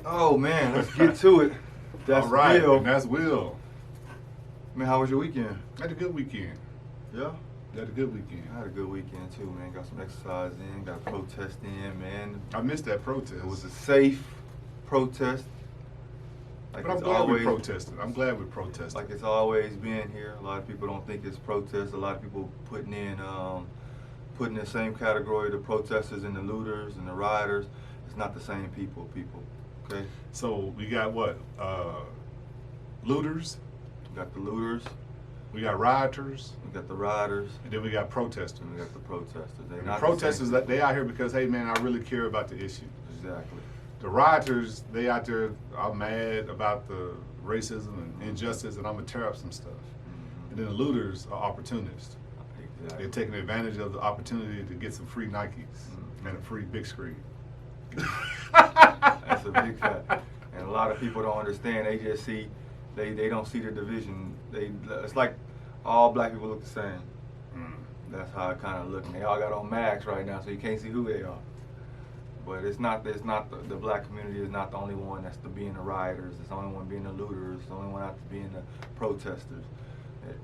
Oh man, let's get to it. That's All right, Bill. and that's Will. Man, how was your weekend? I had a good weekend. Yeah, I had a good weekend. I had a good weekend too, man. Got some exercise in, got a protest in, man. I missed that protest. It was a safe protest. Like But I'm it's glad we always, protested. I'm glad we protested. like it's always been here. A lot of people don't think it's protest. A lot of people putting in the same category the protesters and the looters and the rioters. It's not the same people. Okay, So we got what? Looters. we got the looters, We got rioters, we got the rioters, and then we got protesters. and we got the protesters. They're And the not protesters, the same. they out here because, hey man, I really care about the issue. Exactly. The rioters, they out there, I'm mad about the racism and injustice, and I'm gonna tear up some stuff. And then the looters are opportunists. Exactly. They're taking advantage of the opportunity to get some free Nikes and a free big screen. That's a big fact. And a lot of people don't understand. They just see, they don't see the division. It's like all black people look the same. That's how it kind of looks. And they all got on masks right now, so you can't see who they are. But it's not the black community is not the only one that's being the rioters. It's the only one being the looters. It's the only one out to being the protesters.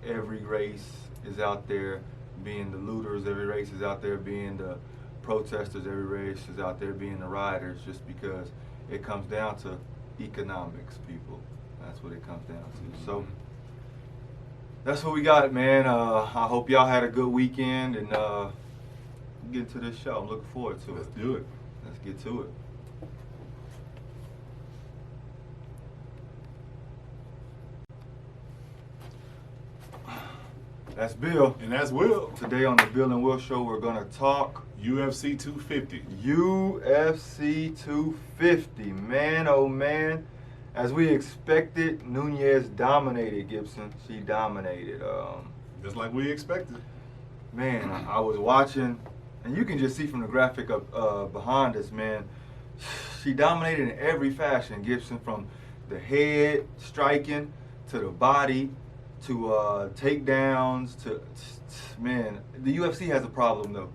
Every race is out there being the looters. Every race is out there being the protesters. Every race is out there being the rioters. Just because it comes down to economics, people. That's what it comes down to. So that's what we got, man. I hope y'all had a good weekend and get into this show. I'm looking forward to it. Let's do it. Let's get to it. That's Bill. And that's Will. Today on the Bill and Will Show, we're going to talk UFC 250. UFC 250. Man, oh man. As we expected, Nunez dominated Gibson. She dominated. Just like we expected. Man, I was watching, and you can just see from the graphic up behind us, man. She dominated in every fashion, Gibson, from the head striking to the body to takedowns to man. The UFC has a problem though.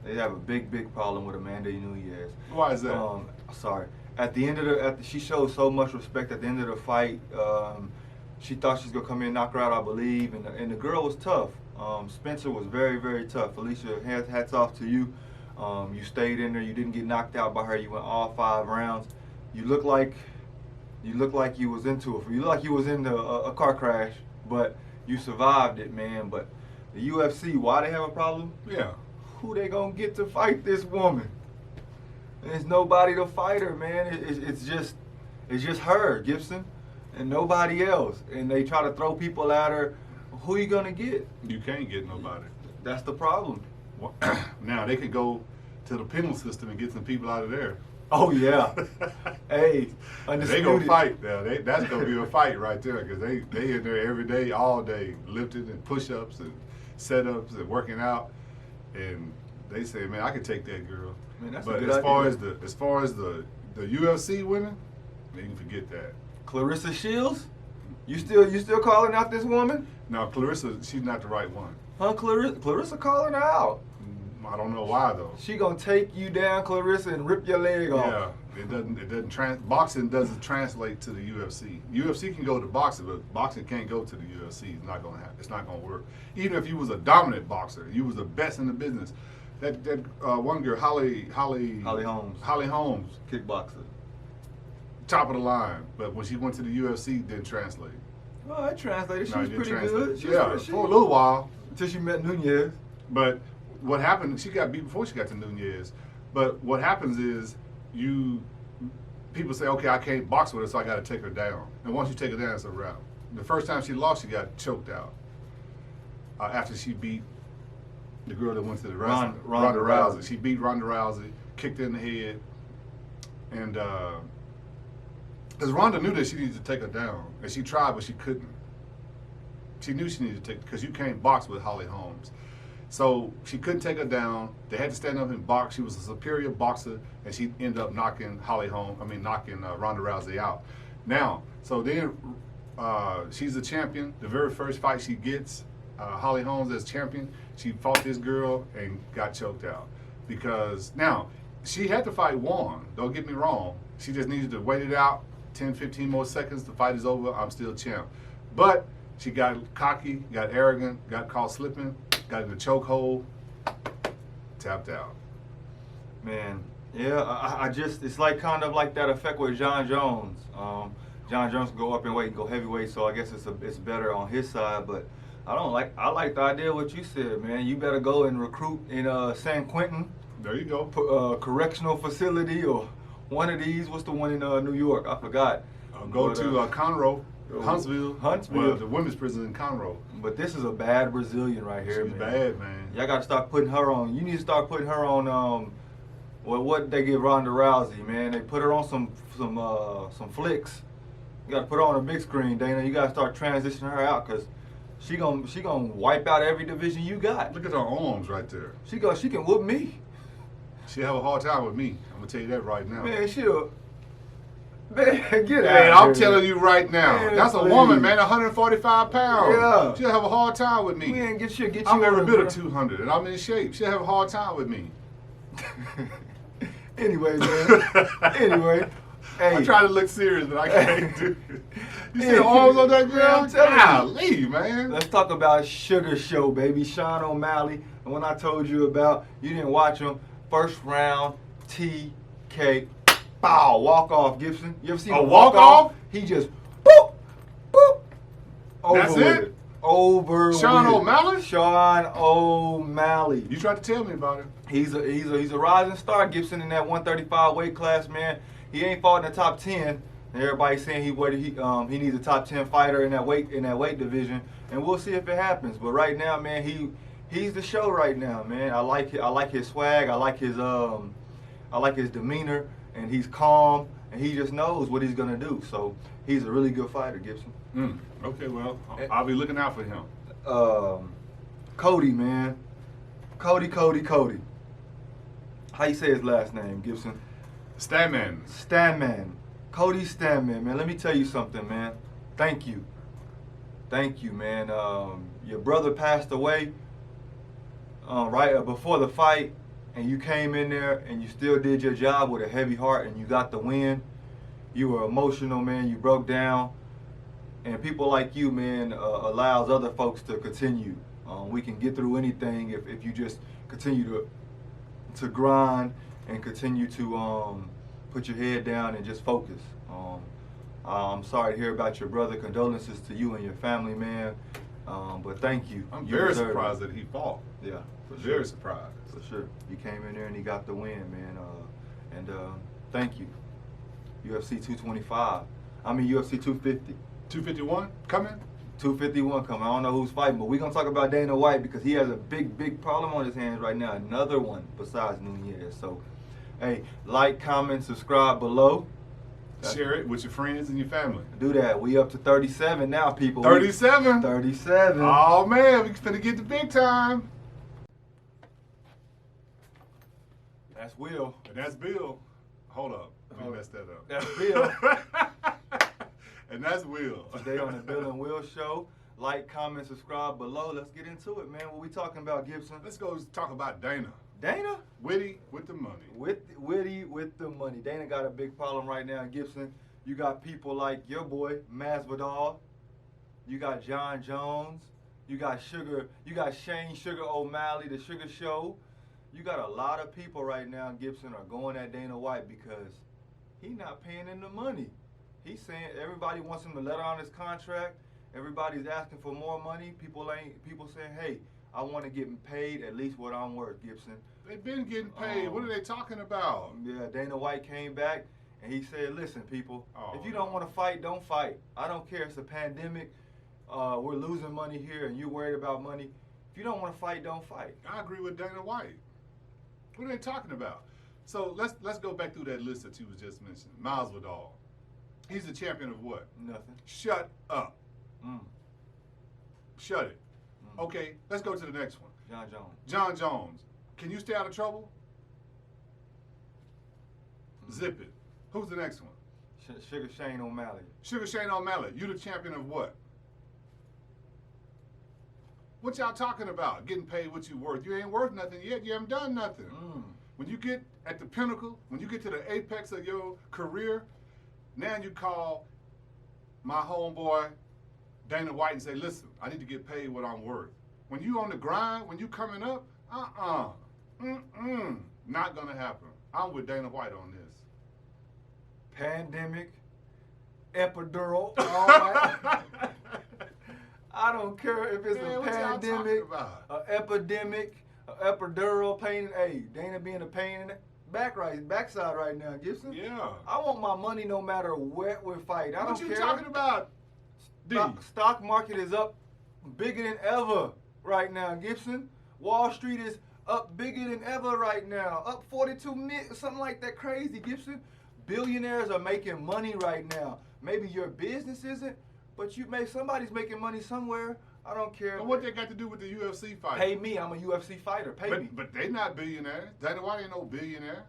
They have a big problem with Amanda Nunez. Why is that? Sorry. At the end of she showed so much respect at the end of the fight. She thought she was gonna come in and knock her out, I believe, and the girl was tough. Spencer was very tough. Alicia, hats off to you. You stayed in there. You didn't get knocked out by her. You went all 5 rounds. You look like you was into it. You look like you was in a car crash, but you survived it, man. But the UFC, why they have a problem? Yeah. Who they gonna get to fight this woman? There's nobody to fight her, man. It's just her, Gibson, and nobody else. And they try to throw people at her. Who you gonna get? You can't get nobody. That's the problem. Well, now they could go to the penal system and get some people out of there. Oh yeah. Hey, They undisputed. gonna fight. Now, that's gonna be a fight right there because they in there every day, all day, lifting and push-ups and setups and working out. And they say, man, I could take that girl. Man, that's a but good as far as the UFC women, man, you can forget that. Clarissa Shields? You still calling out this woman? Now Clarissa, she's not the right one. Huh, Clarissa calling her out. I don't know why though. She gonna take you down, Clarissa, and rip your leg off. Yeah, it doesn't boxing doesn't translate to the UFC. UFC can go to boxing, but boxing can't go to the UFC. It's not gonna happen. It's not gonna work. Even if you was a dominant boxer, you was the best in the business. That one girl, Holly Holmes, Kickboxer. top of the line, but when she went to the UFC, didn't translate. Well, I translated. She No, was it didn't pretty translate. good. She Yeah, was, for a little while. until she met Nunez. But what happened, she got beat before she got to Nunez. But what happens is people say, okay, I can't box with her, so I got to take her down. And once you take her down, it's a wrap. The first time she lost, she got choked out. After she beat the girl that went to the wrestling, Ronda Rousey. She beat Ronda Rousey, kicked her in the head. And because Ronda knew that she needed to take her down. And she tried, but she couldn't. She knew she needed to take, because you can't box with Holly Holmes. So she couldn't take her down. They had to stand up and box. She was a superior boxer, and she ended up knocking Ronda Rousey out. Now, so then she's a champion. The very first fight she gets, Holly Holmes as champion, she fought this girl and got choked out. Because now, she had to fight Warren. Don't get me wrong. She just needed to wait it out 10, 15 more seconds. The fight is over. I'm still champ. But she got cocky, got arrogant, got caught slipping, got in the chokehold, tapped out. Man, yeah, I just, it's like kind of like that effect with John Jones. John Jones can go up in weight and go heavyweight, so I guess it's better on his side. But I like the idea of what you said, man. You better go and recruit in San Quentin. There you go. Correctional facility or one of these. What's the one in New York? I forgot. Go to Conroe, Huntsville. Huntsville. Well, the women's prison in Conroe. But this is a bad Brazilian right here, She's man. bad, man. Y'all got to start putting her on. You need to start putting her on. Well, what they give Ronda Rousey, man? They put her on some flicks. You got to put her on a big screen, Dana. You got to start transitioning her out because she gonna wipe out every division you got. Look at her arms right there. She can whoop me. She have a hard time with me. I'm gonna tell you that right now. Man, man, get out. Hey, I'm telling you right now. Man, that's a please. woman, man, 145 pounds. Yeah. She'll have a hard time with me. Man, get you. I'm every bit of 200, and I'm in shape. She'll have a hard time with me. Anyway, man. Anyway. Hey. I try to look serious, but I can't do it. You see the arms on that girl? I'm telling you, man. Let's talk about Sugar Show, baby. Sean O'Malley. And when I told you about, you didn't watch him. First round, TK, bow, walk off, Gibson. You ever seen A him walk off? walk-off? He just, boop, boop. Over That's with it? Over Sean with it. O'Malley? Sean O'Malley. You tried to tell me about it. He's a rising star, Gibson, in that 135 weight class, man. He ain't fought in the top 10. And everybody's saying he needs a top 10 fighter in that weight division, and we'll see if it happens. But right now, man, he's the show right now, man. I like his swag. I like his demeanor, and he's calm, and he just knows what he's gonna do. So he's a really good fighter, Gibson. Okay, well, I'll be looking out for him. Cody, man. Cody. How you say his last name, Gibson? Stanman. Cody Stanman, man. Let me tell you something, man. Thank you, man. Your brother passed away right before the fight, and you came in there and you still did your job with a heavy heart, and you got the win. You were emotional, man. You broke down, and people like you, man, allows other folks to continue. We can get through anything if you just continue to grind and continue to put your head down and just focus. I'm sorry to hear about your brother. Condolences to you and your family, man. But thank you. I'm You very deserve surprised it. that he fought. Yeah, for Very sure. surprised. For sure. He came in there and he got the win, man. And thank you. UFC 225. I mean UFC 250. 251 coming? 251 coming. I don't know who's fighting, but we're going to talk about Dana White because he has a big problem on his hands right now. Another one besides Nunez. So, hey, like, comment, subscribe below. Share it with your friends and your family. Do that. We up to 37 now, people. 37? 37. Oh, man, we finna get the big time. That's Will. And that's Bill. Hold up. Let me mess that up. That's Bill. And that's Will. Today on the Bill and Will Show. Like, comment, subscribe below. Let's get into it, man. What we talking about, Gibson? Let's go talk about Dana. Dana? Witty with the money. Witty with the money. Dana got a big problem right now, Gibson. You got people like your boy, Masvidal. You got John Jones. You got Shane Sugar O'Malley, the Sugar Show. You got a lot of people right now, Gibson, are going at Dana White because he not paying him the money. He's saying everybody wants him to let on his contract. Everybody's asking for more money. People saying, hey, I want to get paid at least what I'm worth, Gibson. They've been getting paid. What are they talking about? Yeah, Dana White came back and he said, listen, people, if you no. don't want to fight, don't fight. I don't care. It's a pandemic. We're losing money here and you're worried about money. If you don't want to fight, don't fight. I agree with Dana White. What are they talking about? So let's go back through that list that you was just mentioning. Masvidal. He's the champion of what? Nothing. Shut up. Shut it. Mm. Okay, let's go to the next one. John Jones. John Jones. Can you stay out of trouble? Zip it. Who's the next one? Sugar Shane O'Malley. Sugar Shane O'Malley. You the champion of what? What y'all talking about? Getting paid what you worth. You ain't worth nothing yet. You haven't done nothing. When you get at the pinnacle, when you get to the apex of your career, now you call my homeboy Dana White and say, listen, I need to get paid what I'm worth. When you on the grind, when you coming up, not gonna happen. I'm with Dana White on this. Pandemic, epidural, all right. I don't care if it's a pandemic, an epidemic, an epidural pain. Hey, Dana being a pain in the backside right now, Gibson. Yeah. I want my money no matter what we're fighting. I don't care. What you talking about? Stock market is up bigger than ever right now, Gibson. Wall Street is up bigger than ever right now. Up 42 million, something like that crazy, Gibson. Billionaires are making money right now. Maybe your business isn't, but somebody's making money somewhere. I don't care. And what they got to do with the UFC fight? Pay me. I'm a UFC fighter. Pay me. But they not billionaires. Dana White ain't no billionaire.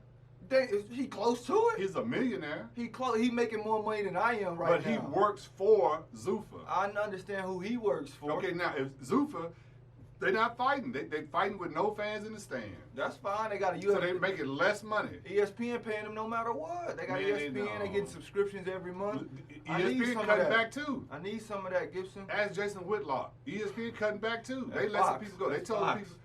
He close to it. He's a millionaire. He making more money than I am right now. But he works for Zuffa. I understand who he works for. Okay, now if Zuffa, they're not fighting. They fighting with no fans in the stand. That's fine. They got a UFC. So they making less money. ESPN paying them no matter what. They got ESPN. They getting subscriptions every month. ESPN cutting back too. I need some of that, Gibson. Ask Jason Whitlock. ESPN cutting back too. That's they let some people go. They told people.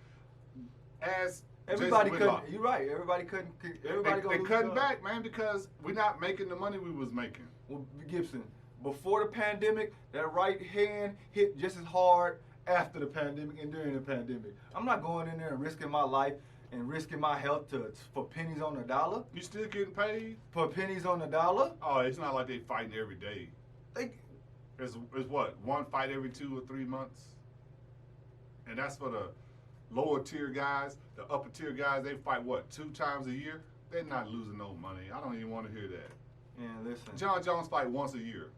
Ask everybody Jason Whitlock. You're right. Everybody couldn't. Everybody they cutting back, man, because we're not making the money we was making. Well, Gibson, before the pandemic, that right hand hit just as hard after the pandemic and during the pandemic. I'm not going in there and risking my life and risking my health for pennies on the dollar. You still getting paid? For pennies on the dollar? Oh, it's not like they fighting every day. It's what, one fight every 2 or 3 months? And that's for the lower tier guys. The upper tier guys, they fight what, 2 times a year? They're not losing no money. I don't even want to hear that. Yeah, listen. John Jones fight once a year.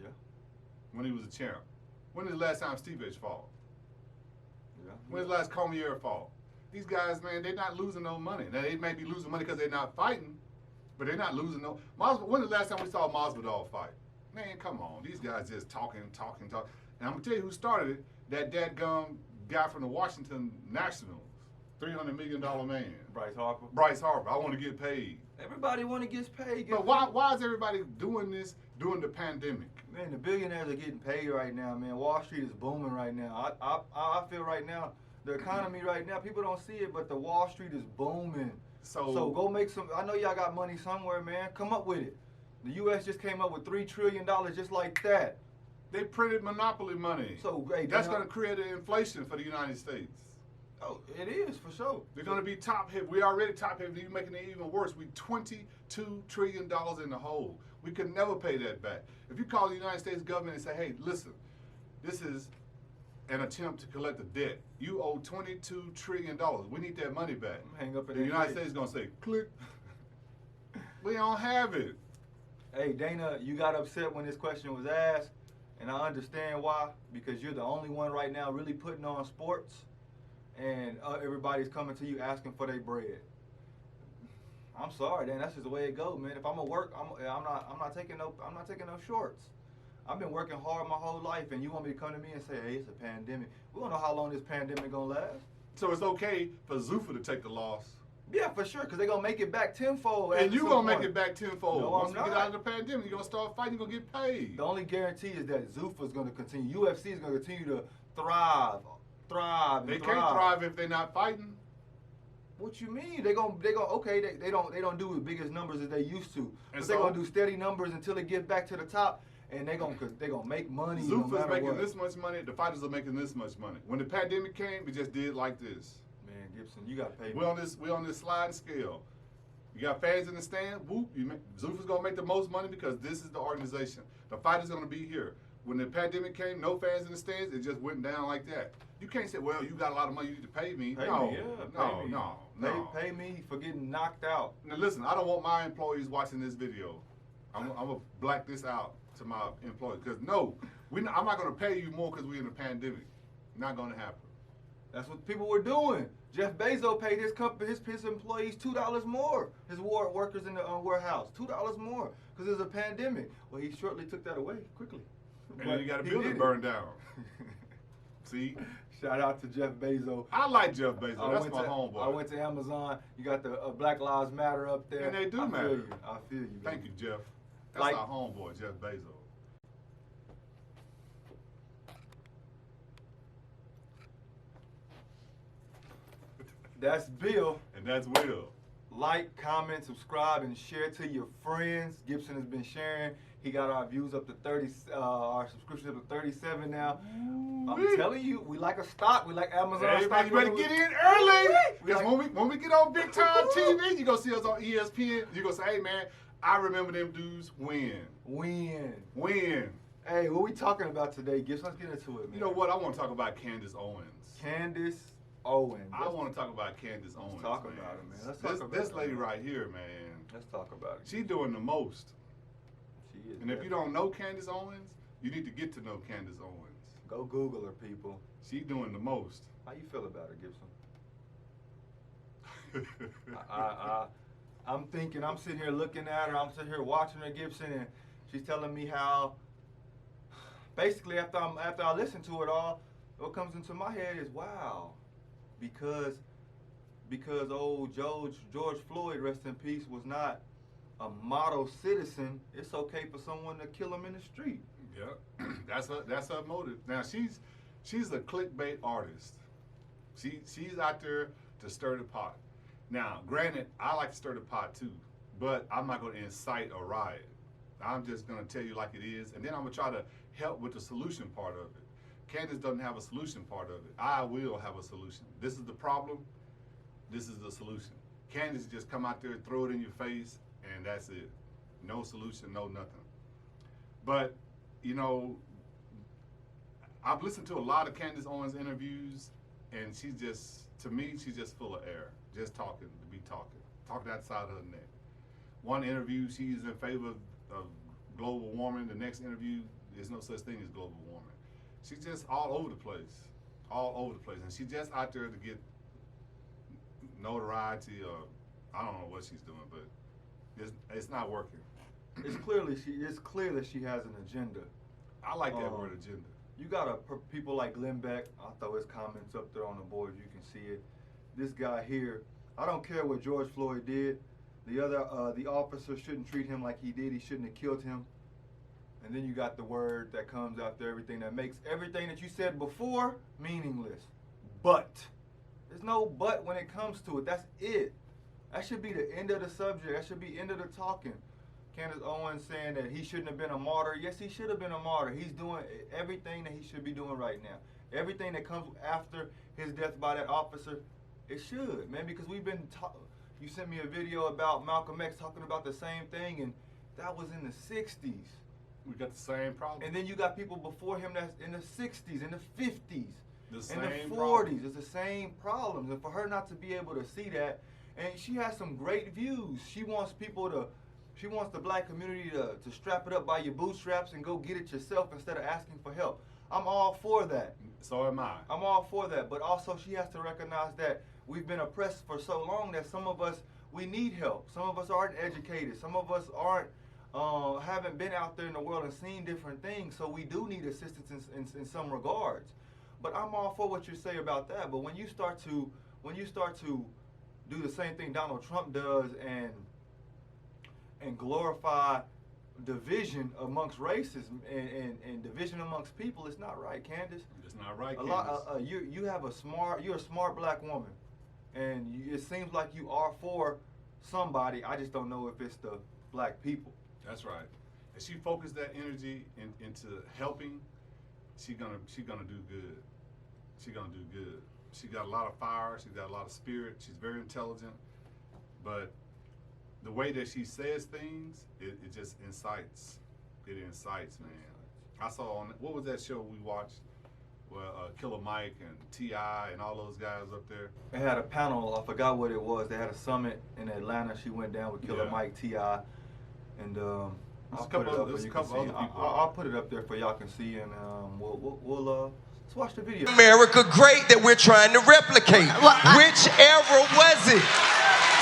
Yeah. When he was a champ. When is the last time Steve H fought? Yeah. When's the last Cormier fought? These guys, man, they're not losing no money. Now, they may be losing money because they're not fighting, but they're not losing no. When was the last time we saw Masvidal fight? Man, come on. These guys just talking. And I'm going to tell you who started it. That dadgum guy from the Washington Nationals. $300 million man. Bryce Harper. I want to get paid. Everybody want to get paid. But why is everybody doing this during the pandemic? Man, the billionaires are getting paid right now, man. Wall Street is booming right now. I feel right now, the economy right now, people don't see it, but the Wall Street is booming. So go make some. I know y'all got money somewhere, man. Come up with it. The U.S. just came up with $3 trillion just like that. They printed monopoly money. So hey, that's going to create an inflation for the United States. Oh, it is, for sure. They're going to be top heavy. We already top heavy. You're making it even worse. We $22 trillion in the hole. We could never pay that back. If you call the United States government and say, hey, listen, this is an attempt to collect a debt. You owe $22 trillion. We need that money back. Hang up in the United States is going to say, click. We don't have it. Hey, Dana, you got upset when this question was asked, and I understand why, because you're the only one right now really putting on sports. And everybody's coming to you asking for their bread. I'm sorry, Dan. That's just the way it goes, man. If I'm gonna work, I'm not taking no shorts. I've been working hard my whole life, and you want me to come to me and say, "Hey, it's a pandemic." We don't know how long this pandemic gonna last. So it's okay for Zuffa to take the loss. Yeah, for sure, because they're gonna make it back tenfold. And you gonna make it back tenfold. No, Once I'm we not. get out of the pandemic, you're gonna start fighting. You're gonna get paid. The only guarantee is that Zuffa's gonna continue. UFC is gonna continue to thrive. They can't thrive if they're not fighting. What you mean? They don't do as big as numbers as they used to. But they're gonna do steady numbers until they get back to the top, and they're gonna make money. Zuffa's making this much money. The fighters are making this much money. When the pandemic came, we just did like this. Man, Gibson, you gotta pay me. We're on this sliding scale. You got fans in the stand. Whoop! Zuffa's gonna make the most money because this is the organization. The fighters gonna be here. When the pandemic came, no fans in the stands. It just went down like that. You can't say, "Well, you got a lot of money. You need to pay me." No. Pay me for getting knocked out. Now listen, I don't want my employees watching this video. I'm gonna black this out to my employees because I'm not gonna pay you more because we're in a pandemic. Not gonna happen. That's what people were doing. Jeff Bezos paid his employees $2 more. His workers in the warehouse $2 more because there's a pandemic. Well, he shortly took that away quickly. And then you got a building burned down. See? Shout out to Jeff Bezos. I like Jeff Bezos. That's my homeboy. I went to Amazon. You got the Black Lives Matter up there. And they do matter. I feel you. Thank you, Jeff. That's our homeboy, Jeff Bezos. That's Bill. And that's Will. Like, comment, subscribe, and share to your friends. Gibson has been sharing. He got our views up to 30, our subscriptions up to 37 now. I'm telling you, we like a stock. We like Amazon stock. You better get in early. Because when we get on big time TV, you gonna see us on ESPN. You gonna say, hey man, I remember them dudes win. Hey, what we talking about today, Gibson? Let's get into it, man. You know what? I want to talk about Candace Owens. Candace Owens. I want to talk about Candace Owens. Let's talk about it, man. Let's talk about this it, lady man. right here, man. Let's talk about it. She's doing the most. She is. And if you don't know Candace Owens, you need to get to know Candace Owens. Go Google her, people. She's doing the most. How you feel about her, Gibson? I'm thinking, I'm sitting here looking at her, I'm sitting here watching her, Gibson, and she's telling me how, basically after I listen to it all, what comes into my head is, wow, because old George Floyd, rest in peace, was not a model citizen, it's okay for someone to kill him in the street. Yeah, that's her motive. Now she's a clickbait artist. She's out there to stir the pot. Now, granted, I like to stir the pot too, but I'm not going to incite a riot. I'm just going to tell you like it is, and then I'm going to try to help with the solution part of it. Candace doesn't have a solution part of it. I will have a solution. This is the problem. This is the solution. Candace just come out there, throw it in your face, and that's it. No solution, no nothing. But, you know, I've listened to a lot of Candace Owens interviews, and she's just, to me, she's just full of air. Just talking to be talking outside of her neck. One interview, she's in favor of global warming. The next interview, there's no such thing as global warming. She's just all over the place, and she's just out there to get notoriety, or I don't know what she's doing, but it's not working. It's clear that she has an agenda. I like that word, agenda. You got people like Glenn Beck. I'll throw his comments up there on the board if you can see it. This guy here, I don't care what George Floyd did. The officer shouldn't treat him like he did. He shouldn't have killed him. And then you got the word that comes after everything that makes everything that you said before meaningless. But. There's no but when it comes to it. That's it. That should be the end of the subject. That should be end of the talking. Candace Owens saying that he shouldn't have been a martyr. Yes, he should have been a martyr. He's doing everything that he should be doing right now. Everything that comes after his death by that officer, it should, man, because we've been you sent me a video about Malcolm X talking about the same thing, and that was in the 60s. We got the same problem. And then you got people before him that's in the 60s, in the 50s, in the 40s. Problem. It's the same problems. And for her not to be able to see that, and she has some great views. She wants the black community to strap it up by your bootstraps and go get it yourself instead of asking for help. I'm all for that. So am I. I'm all for that. But also she has to recognize that we've been oppressed for so long that some of us, we need help. Some of us aren't educated. Some of us haven't been out there in the world and seen different things. So we do need assistance in some regards. But I'm all for what you say about that. But when you start to do the same thing Donald Trump does and glorify division amongst races and division amongst people, it's not right, Candace. It's not right, Candace. You're a smart black woman, and it seems like you are for somebody. I just don't know if it's the black people. That's right. If she focused that energy into helping, she gonna do good. She gonna do good. She got a lot of fire. She got a lot of spirit. She's very intelligent, but the way that she says things, it just incites. It incites, man. I saw on, what was that show we watched? Well, Killer Mike and T.I. and all those guys up there. They had a panel, I forgot what it was. They had a summit in Atlanta. She went down with Killer Mike, T.I. And I'll put it up for you can see. I'll put it up there for y'all can see, and we'll let's watch the video. America great that we're trying to replicate. Which era was it?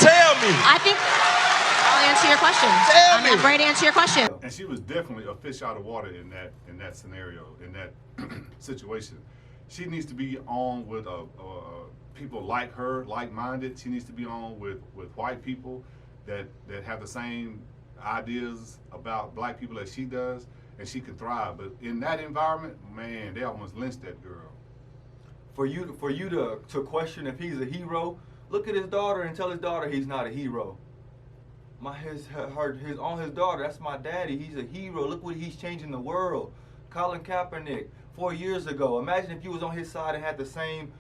Tell me. I think I'll answer your question. I'm ready to answer your question. And she was definitely a fish out of water in that scenario, in that situation. She needs to be on with people like her, like-minded. She needs to be on with white people that have the same ideas about black people as she does, and she can thrive. But in that environment, man, they almost lynched that girl. For you to question if he's a hero, look at his daughter and tell his daughter he's not a hero. His on his daughter, that's my daddy. He's a hero. Look what he's changing the world. Colin Kaepernick 4 years ago. Imagine if you was on his side and had the same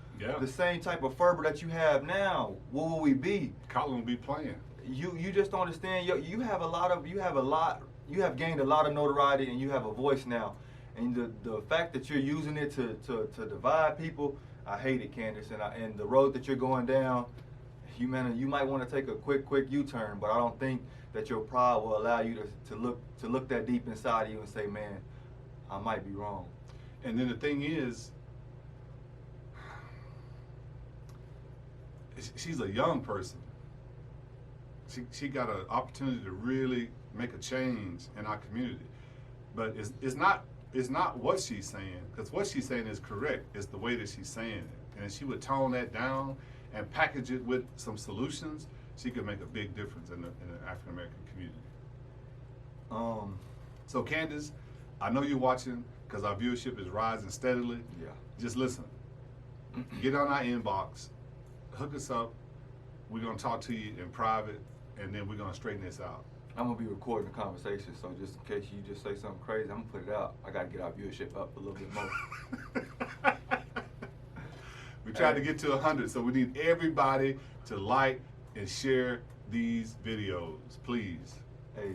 type of fervor that you have now. What would we be? Colin will be playing. You just don't understand. You have gained a lot of notoriety and you have a voice now. And the fact that you're using it to divide people, I hate it, Candace. And the road that you're going down, you might want to take a quick U-turn, but I don't think that your pride will allow you to look that deep inside of you and say, man, I might be wrong. And then the thing is, she's a young person. She got an opportunity to really make a change in our community. But it's not what she's saying, because what she's saying is correct. It's the way that she's saying it. And if she would tone that down and package it with some solutions, she could make a big difference in the African American community. So Candace, I know you're watching because our viewership is rising steadily. Yeah. Just listen. Get on our inbox, hook us up. We're gonna talk to you in private, and then we're gonna straighten this out. I'm gonna be recording the conversation, so just in case you just say something crazy, I'm gonna put it out. I gotta get our viewership up a little bit more. We tried to get to 100, so we need everybody to like and share these videos, please. Hey,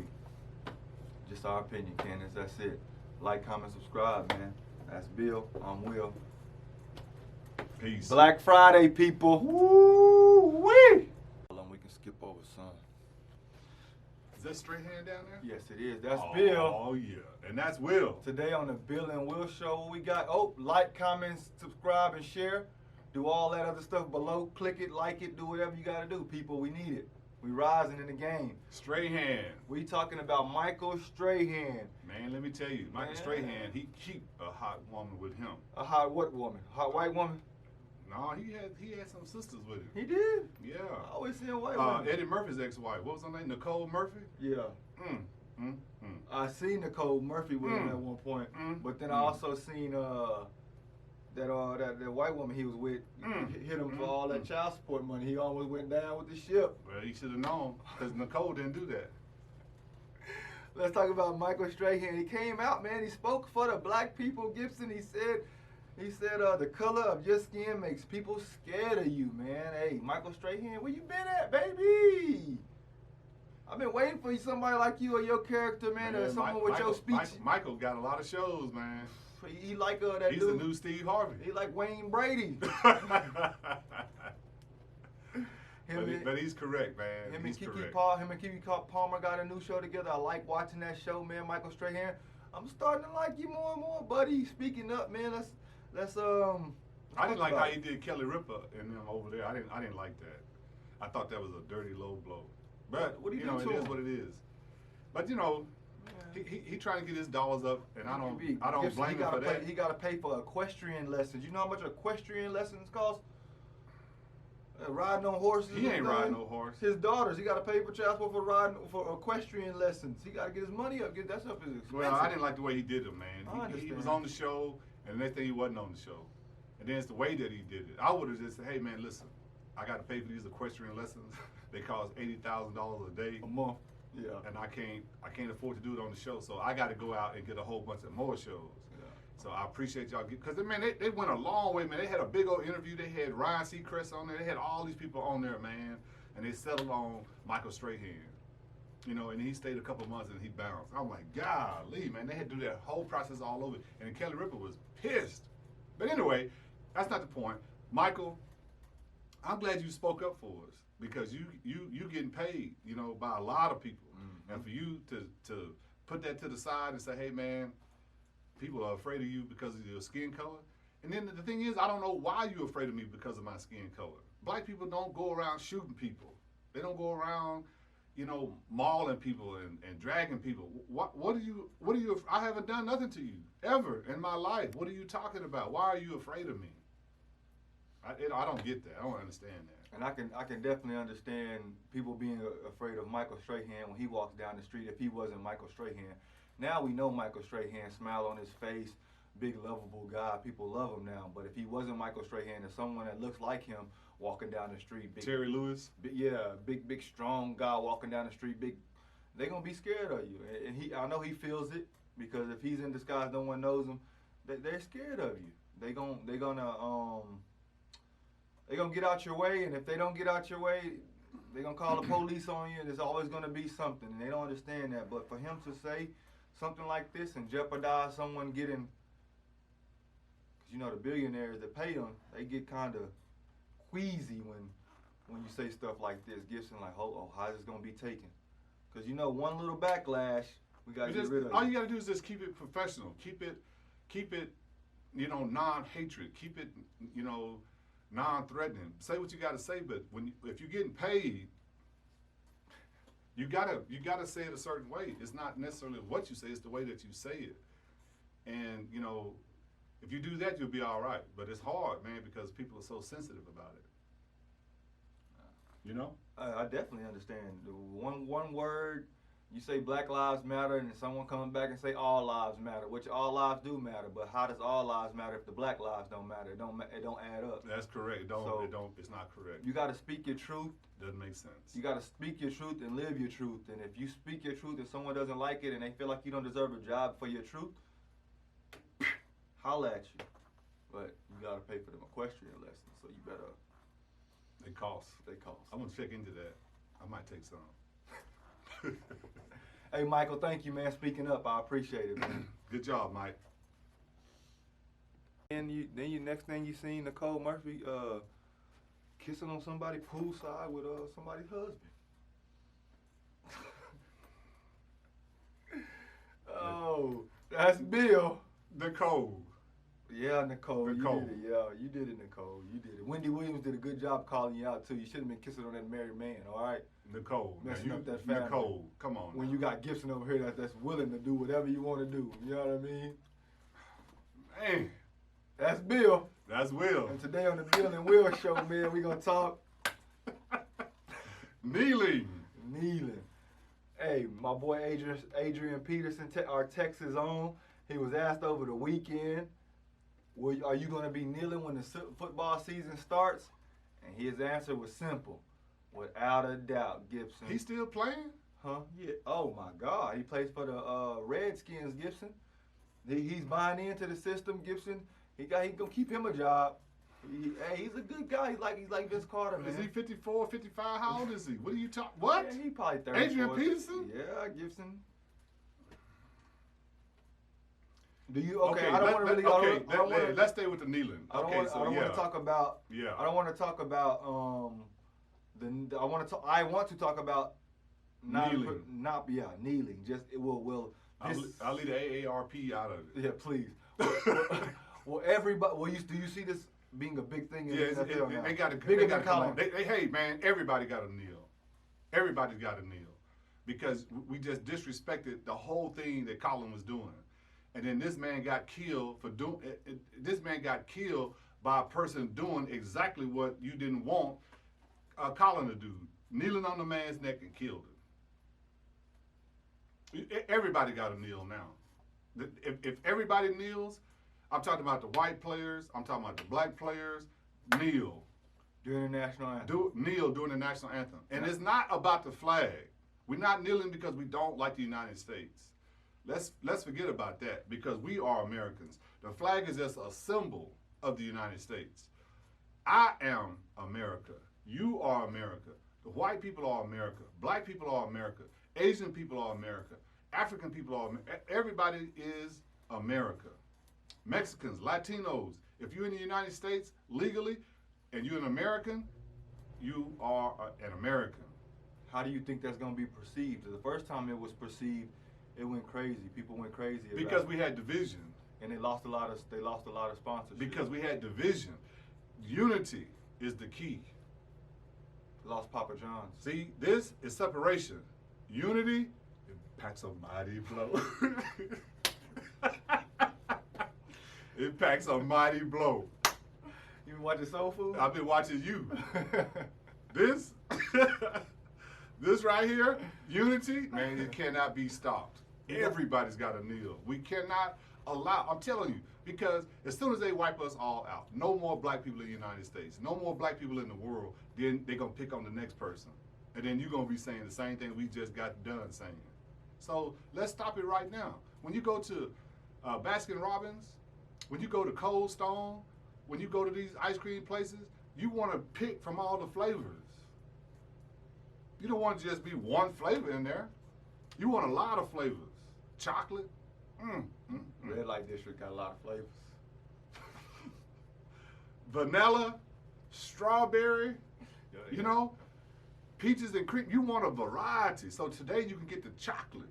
just our opinion, Candace. That's it. Like, comment, subscribe, man. That's Bill. I'm Will. Peace. Black Friday, people. Woo-wee! We can skip over some. Is that straight hand down there? Yes, it is. That's Bill. Oh, yeah. And that's Will. Today on the Bill and Will Show, what we got? Oh, like, comment, subscribe, and share. Do all that other stuff below. Click it, like it, do whatever you got to do, people. We need it. We rising in the game. Strahan. We talking about Michael Strahan. Man, let me tell you, Michael Strahan, he keep a hot woman with him. A hot what woman? Hot white woman? No, he had some sisters with him. He did? Yeah. I always seen white women. Eddie Murphy's ex-wife. What was her name? Nicole Murphy? Yeah. I seen Nicole Murphy with him at one point, but then I also seen that white woman he was with hit him for all that child support money. He almost went down with the ship. Well, he should have known, because Nicole didn't do that. Let's talk about Michael Strahan. He came out, man. He spoke for the black people, Gibson. He said the color of your skin makes people scared of you, man. Hey, Michael Strahan, where you been at, baby? I've been waiting for somebody like you or your character, man, or someone with your speech. Michael got a lot of shows, man. He like that He's dude. the new Steve Harvey. He like Wayne Brady. But he's correct, man. Him he's and correct. Kiki Palmer got a new show together. I like watching that show, man. Michael Strahan. I'm starting to like you more and more, buddy. Speaking up, man. Let's I didn't like how he did Kelly Ripa and them over there. I didn't like that. I thought that was a dirty low blow. But what do you know, do it to is him? what it is. But you know, he trying to get his dollars up, and I don't blame him for that. He got to pay for equestrian lessons. You know how much equestrian lessons cost? Riding on horses. He ain't riding no horse. His daughters, he got to pay for child support for equestrian lessons. He got to get his money up. That stuff is expensive. Well, I didn't like the way he did it, man. I understand. He was on the show, and the next thing he wasn't on the show. And then it's the way that he did it. I would have just said, hey, man, listen, I got to pay for these equestrian lessons. They cost $80,000 a day. A month. Yeah. And I can't afford to do it on the show, so I got to go out and get a whole bunch of more shows. Yeah. So I appreciate y'all, because man, they went a long way, man. They had a big old interview. They had Ryan Seacrest on there. They had all these people on there, man, and they settled on Michael Strahan. You know, and he stayed a couple months and he bounced. I'm like, golly, man, they had to do that whole process all over. And Kelly Ripa was pissed. But anyway, that's not the point. Michael, I'm glad you spoke up for us, because you getting paid, you know, by a lot of people. And for you to put that to the side and say, hey, man, people are afraid of you because of your skin color. And then the thing is, I don't know why you're afraid of me because of my skin color. Black people don't go around shooting people. They don't go around, mauling people and dragging people. What are you? I haven't done nothing to you ever in my life. What are you talking about? Why are you afraid of me? I don't get that. I don't understand that. And I can definitely understand people being afraid of Michael Strahan when he walks down the street if he wasn't Michael Strahan. Now we know Michael Strahan, smile on his face, big lovable guy. People love him now. But if he wasn't Michael Strahan, there's someone that looks like him walking down the street. Terry Lewis? Big, strong guy walking down the street. They're going to be scared of you. And I know he feels it because if he's in disguise, no one knows him. They're scared of you. They're gonna get out your way, and if they don't get out your way, they're going to call the police on you, and there's always going to be something, and they don't understand that. But for him to say something like this and jeopardize someone getting, because the billionaires that pay them, they get kind of queasy when you say stuff like this. Gibson like, oh, how's this going to be taken? Because one little backlash, we got to get rid of it. All you got to do is just keep it professional. Keep it, non-hatred. Keep it, non-threatening. Say what you got to say, but if you're getting paid, you gotta say it a certain way. It's not necessarily what you say; it's the way that you say it. And if you do that, you'll be all right. But it's hard, man, because people are so sensitive about it. I definitely understand. One word. You say Black Lives Matter, and then someone comes back and say all lives matter, which all lives do matter. But how does all lives matter if the Black lives don't matter? It don't add up. That's correct. It's not correct. You got to speak your truth. Doesn't make sense. You got to speak your truth and live your truth. And if you speak your truth and someone doesn't like it and they feel like you don't deserve a job for your truth, holla at you. But you got to pay for them equestrian lessons, so you better. They cost. I'm gonna check into that. I might take some. Hey, Michael, thank you, man. Speaking up, I appreciate it, man. Good job, Mike. And next thing you seen Nicole Murphy kissing on somebody poolside with somebody's husband. Oh, that's Bill. Nicole. Yeah, Nicole. You did it. Yeah, you did it, Nicole. You did it. Wendy Williams did a good job calling you out, too. You should have been kissing on that married man, all right? Nicole. Messing up that family. Nicole, come on. When you got Gibson over here that's willing to do whatever you want to do. You know what I mean? Man. That's Bill. That's Will. And today on the Bill and Will show, man, we're going to talk. Kneeling. Hey, my boy Adrian Peterson, our Texas own, he was asked over the weekend, are you going to be kneeling when the football season starts? And his answer was simple. Without a doubt, Gibson. He's still playing? Huh? Yeah. Oh, my God. He plays for the Redskins, Gibson. He's buying into the system, Gibson. He going to keep him a job. He's a good guy. He's like Vince Carter, man. Is he 54, 55? How old is he? What are you talking? What? Yeah, he probably 30. Adrian Peterson? Yeah, Gibson. Do you? Okay, I don't want to really. Let's stay with the kneeling. I don't want to talk about. Yeah. I don't want to talk about. I want to talk about. Kneeling. Kneeling. Just it will. I'll leave the AARP out of it. Yeah, please. Well, everybody. Well, do you see this being a big thing in the NFL now? They got to come on. Hey, man, everybody got to kneel. Everybody's got to kneel because we just disrespected the whole thing that Colin was doing. And then this man got killed for doing. This man got killed by a person doing exactly what you didn't want Colin to do, kneeling on the man's neck and killed him. Everybody got to kneel now. If everybody kneels, I'm talking about the white players. I'm talking about the black players. Kneel during the national anthem. Kneel during the national anthem, and it's not about the flag. We're not kneeling because we don't like the United States. Let's forget about that because we are Americans. The flag is just a symbol of the United States. I am America. You are America. The white people are America. Black people are America. Asian people are America. African people are America. Everybody is America. Mexicans, Latinos. If you're in the United States legally and you're an American, you are an American. How do you think that's going to be perceived? The first time it was perceived, it went crazy. People went crazy about because we had division, and they lost a lot of sponsorship. Because we had division. Unity is the key. Lost Papa John's. See, this is separation. Unity, it packs a mighty blow. It packs a mighty blow. You been watching Soul Food? I've been watching you. This, this right here, unity, man, it cannot be stopped. Everybody's got to kneel. We cannot allow, I'm telling you, because as soon as they wipe us all out, no more black people in the United States, no more black people in the world, then they're going to pick on the next person. And then you're going to be saying the same thing we just got done saying. So let's stop it right now. When you go to Baskin Robbins, when you go to Cold Stone, when you go to these ice cream places, you want to pick from all the flavors. You don't want to just be one flavor in there. You want a lot of flavors. Chocolate. Red Light District got a lot of flavors. Vanilla, strawberry, you know, peaches and cream. You want a variety. So today you can get the chocolate.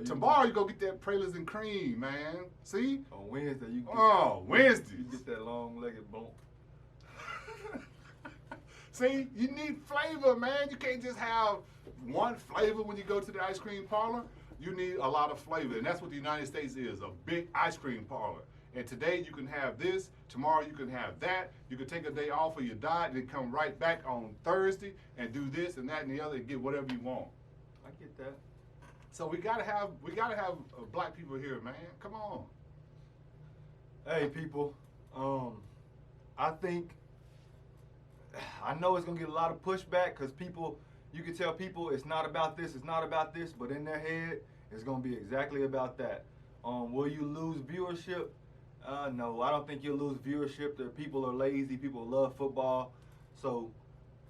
Tomorrow you go get that praline and cream, man. See? On Wednesday you get Wednesdays. You get that long-legged bump. See, you need flavor, man. You can't just have one flavor when you go to the ice cream parlor. You need a lot of flavor, and that's what the United States is, a big ice cream parlor. And today you can have this, tomorrow you can have that. You can take a day off of your diet and then come right back on Thursday and do this and that and the other and get whatever you want. I get that. So we gotta have black people here, man. Come on. Hey people, I know it's gonna get a lot of pushback because people, you can tell people it's not about this, but in their head, it's gonna be exactly about that. Will you lose viewership? No, I don't think you'll lose viewership. The people are lazy, people love football. So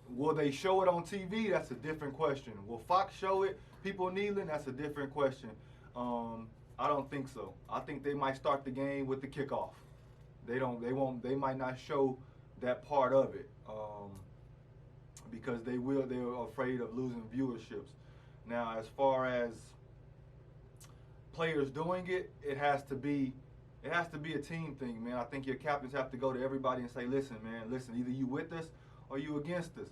will they show it on TV? That's a different question. Will Fox show it? People kneeling? That's a different question. I don't think so. I think they might start the game with the kickoff. They might not show that part of it because they're afraid of losing viewerships. Now, as far as players doing it, it has to be a team thing, man. I think your captains have to go to everybody and say, listen, either you with us or you against us.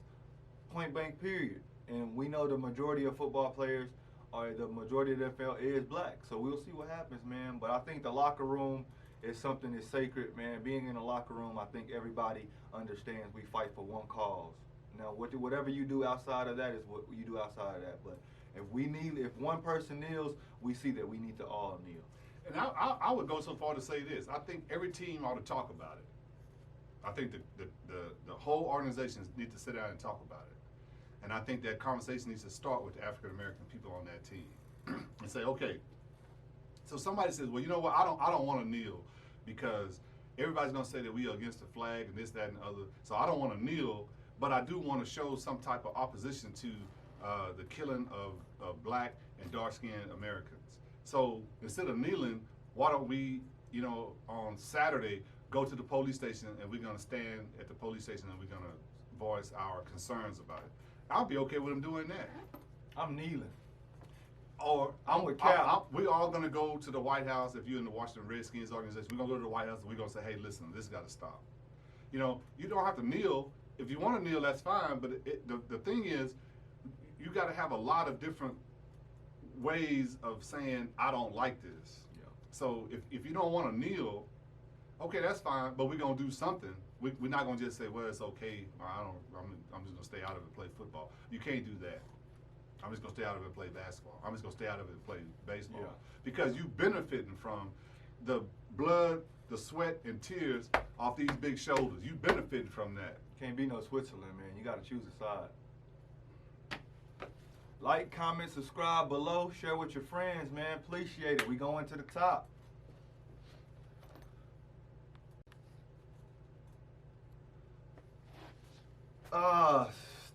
Point blank, period. And we know the majority of football players, or the majority of the NFL is black. So we'll see what happens, man. But I think the locker room is something that's sacred, man. Being in the locker room, I think everybody understands we fight for one cause. Now, whatever you do outside of that is what you do outside of that. But if one person kneels, we see that we need to all kneel. And I would go so far to say this. I think every team ought to talk about it. I think the whole organization need to sit down and talk about it. And I think that conversation needs to start with the African American people on that team and say, okay. So somebody says, well, you know what? I don't want to kneel because everybody's gonna say that we are against the flag and this, that, and the other. So I don't want to kneel, but I do want to show some type of opposition to the killing of black and dark-skinned Americans. So instead of kneeling, why don't we, on Saturday, go to the police station and we're gonna stand at the police station and we're gonna voice our concerns about it. I'll be okay with them doing that. I'm kneeling. Or I'm with Cal. We all gonna go to the White House. If you're in the Washington Redskins organization, we're gonna go to the White House and we're gonna say, hey, listen, this got to stop. You don't have to kneel. If you want to kneel, that's fine. But the thing is, you got to have a lot of different ways of saying I don't like this. Yeah. So if you don't want to kneel, okay, that's fine. But we're gonna do something. We're not gonna just say, well, it's okay. I'm just gonna stay out of it and play football. You can't do that. I'm just gonna stay out of it and play basketball. I'm just gonna stay out of it and play baseball. Yeah. Because you benefiting from the blood, the sweat, and tears off these big shoulders. You benefiting from that. Can't be no Switzerland, man. You got to choose a side. Like, comment, subscribe below. Share with your friends, man. Appreciate it. We going to the top.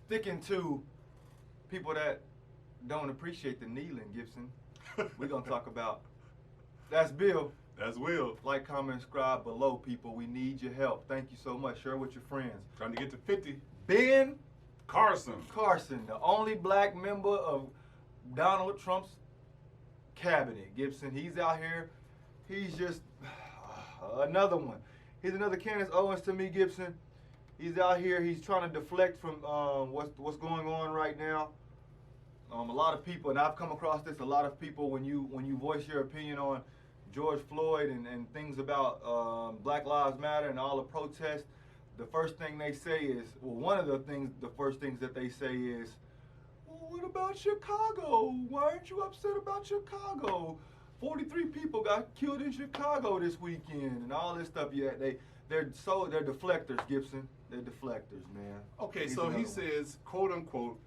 Sticking to people that don't appreciate the kneeling, Gibson. We're going to talk about. That's Bill. That's Will. Like, comment, subscribe below, people. We need your help. Thank you so much. Share with your friends. Trying to get to 50. Ben Carson, the only black member of Donald Trump's cabinet. Gibson, he's out here. He's just another one. He's another Candace Owens to me, Gibson. He's out here. He's trying to deflect from what's going on right now. A lot of people, and I've come across this. A lot of people, when you voice your opinion on George Floyd and things about Black Lives Matter and all the protests, the first thing they say is, well, one of the first things that they say is, well, what about Chicago? Why aren't you upset about Chicago? 43 people got killed in Chicago this weekend and all this stuff. Yeah, they're deflectors, Gibson. They're deflectors, man. Okay, so he says, quote unquote,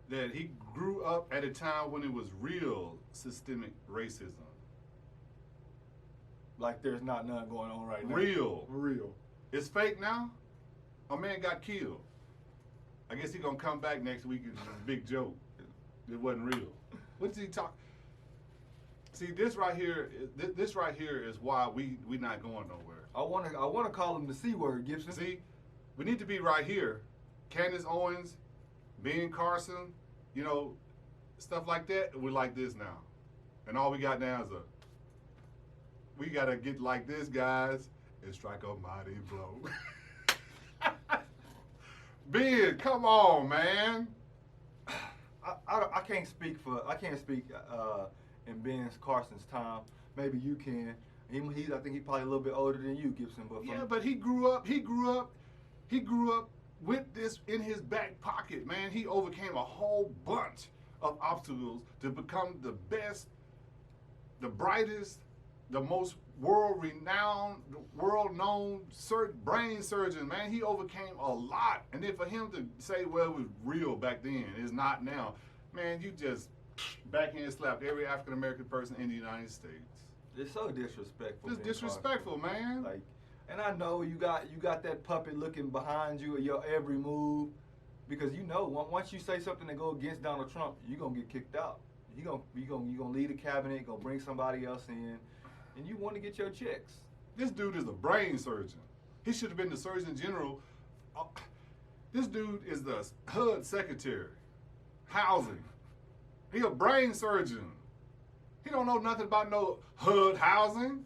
that he grew up at a time when it was real systemic racism. Like there's not none going on right now. Real. It's fake now? A man got killed. I guess he's gonna come back next week and it's a big joke. It wasn't real. What did he talk? See, this right here is why we not going nowhere. I wanna call him the C word, Gibson. See, we need to be right here. Candace, Owens, Ben Carson, you know, stuff like that. We're like this now, and all we got now is we gotta get like this, guys, and strike a mighty blow. Ben, come on, man. I can't speak in Ben Carson's time. Maybe you can. I think he's probably a little bit older than you, Gibson. But yeah, but he grew up with this in his back pocket, man. He overcame a whole bunch of obstacles to become the best, the brightest, the most world-renowned, world-known brain surgeon, man. He overcame a lot. And then for him to say, well, it was real back then, it's not now, man, you just backhand slapped every African-American person in the United States. It's so disrespectful. It's disrespectful, man. Like, and I know you got that puppet looking behind you at your every move, because you know once you say something that go against Donald Trump, you're gonna get kicked out. You gonna leave the cabinet, gonna bring somebody else in, and you want to get your checks. This dude is a brain surgeon. He should have been the Surgeon General. This dude is the HUD Secretary, housing. He a brain surgeon. He don't know nothing about no HUD housing.